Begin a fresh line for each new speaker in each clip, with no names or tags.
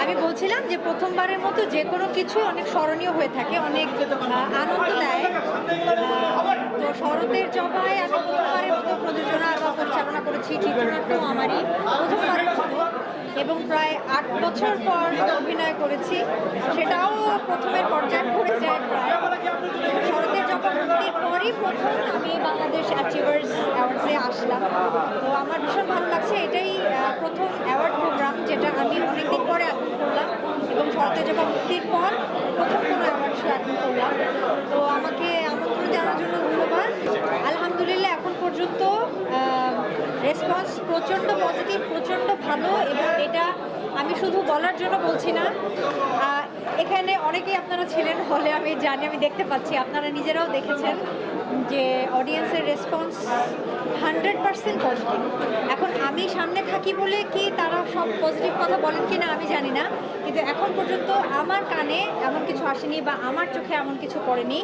আমি বলছিলাম যে প্রথমবারের মতো যে কোনো কিছু অনেক স্মরণীয় হয়ে থাকে, অনেক আনন্দ দেয়। তো শরতের জবায় আমি প্রথমবারের মতো প্রযোজনা বা পরিচালনা করেছি, চিত্রনাট্যও আমারই প্রথমবারের মতো, এবং প্রায় 8 বছর পর অভিনয় করেছি, সেটাও প্রথমের পর্যায়ে পড়ে যায় প্রায়। তো শরতের জবা মুক্তির পরই প্রথম আমি বাংলাদেশ অ্যাচিভার্স অ্যাওয়ার্ডসে আসলাম। তো আমার ভীষণ ভালো লাগছে, এটাই প্রথম অ্যাওয়ার্ড প্রোগ্রাম যেটা আমি অনেকদিন পরে অ্যাটেন্ড করলাম, এবং শরতের জবা মুক্তির পর প্রথম কোনো অ্যাওয়ার্ড শো অ্যাটেন্ড করলাম। তো আমাকে আমন্ত্রণ জানার জন্য ধন্যবাদ। আলহামদুলিল্লাহ এখন পর্যন্ত রেসপন্স প্রচণ্ড পজিটিভ, প্রচণ্ড ভালো, এবং এটা আমি শুধু বলার জন্য বলছি না। এখানে অনেকেই আপনারা ছিলেন হলে, আমি জানি, আমি দেখতে পাচ্ছি, আপনারা নিজেরাও দেখেছেন যে অডিয়েন্সের রেসপন্স 100% পজিটিভ। এখন আমি সামনে থাকি বলে কি তারা সব পজিটিভ কথা বলেন কি না আমি জানি না, কিন্তু এখন পর্যন্ত আমার কানে এমন কিছু আসেনি বা আমার চোখে এমন কিছু পড়েনি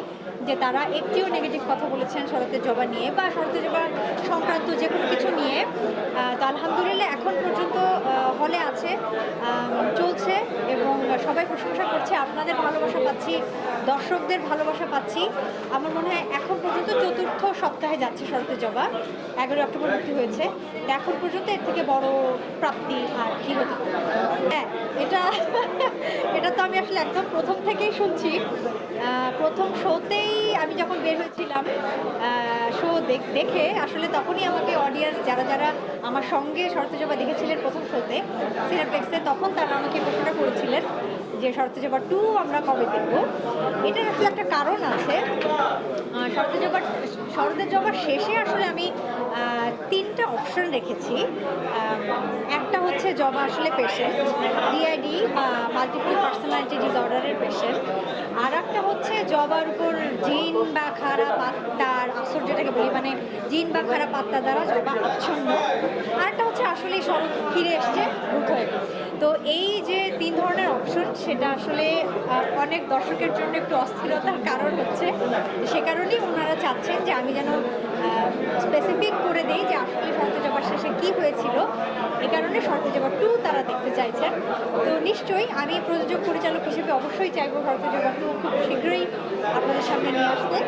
যে তারা একটিও নেগেটিভ কথা বলেছেন শরতের জবা নিয়ে বা শরতের জবা সংক্রান্ত যে কোনো কিছু নিয়ে। তো আলহামদুলিল্লাহ এখন পর্যন্ত হলে আছে, চলছে, এবং সবাই প্রশংসা করছে। আপনাদের ভালোবাসা পাচ্ছি, দর্শকদের ভালোবাসা পাচ্ছি। আমার মনে হয় এখন পর্যন্ত 4র্থ সপ্তাহে যাচ্ছে শরতের জবা, 11 অক্টোবর মুক্তি হয়েছে। এখন পর্যন্ত এর থেকে বড় প্রাপ্তি আর কি হতে পারে। হ্যাঁ, এটা তো আমি আসলে একদম প্রথম থেকেই শুনছি। প্রথম শোতেই আমি যখন বের হয়েছিলাম শো দেখে, আসলে তখনই আমাকে অডিয়েন্স যারা যারা আমার সঙ্গে শরতের জবা দেখেছিলেন প্রথম শোতে সিনেপ্লেক্সে, তখন তারা আমাকে প্রশ্নটা করেছিলেন যে শরতের জবা 2 আমরা কবে দেখবো। এটার আসলে একটা কারণ আছে। শরতের জবার শেষে আসলে আমি 3টা অপশন রেখেছি। একটা হচ্ছে জবা আসলে পেশেন্ট, ডিআইডি বা মাল্টিপল পার্সোনালিটি ডিসঅর্ডারের পেশেন্ট। আর একটা হচ্ছে জবার উপর জিন বা খারাপ আত্মার আসর, যেটাকে বলি, মানে জিন বা খারাপ আত্মা দ্বারা জবা আচ্ছন্ন। আর একটা হচ্ছে আসলে শরৎ ফিরে এসছে ভূত হয়ে। তো এই যে 3 ধরনের অপশন, সেটা আসলে অনেক দর্শকের জন্য একটু অস্থিরতার কারণ হচ্ছে। সে কারণেই ওনারা চাচ্ছেন যে আমি যেন স্পেসিফিক করে দেই যে আসলে শরতের জবার শেষে কী হয়েছিল। এই কারণে শরতের জবা 2 তারা দেখতে চাইছেন। তো নিশ্চয়ই আমি প্রযোজক পরিচালক হিসেবে অবশ্যই চাইবো শরতের জবা 2 খুব শীঘ্রই আপনাদের সামনে নিয়ে আসতে।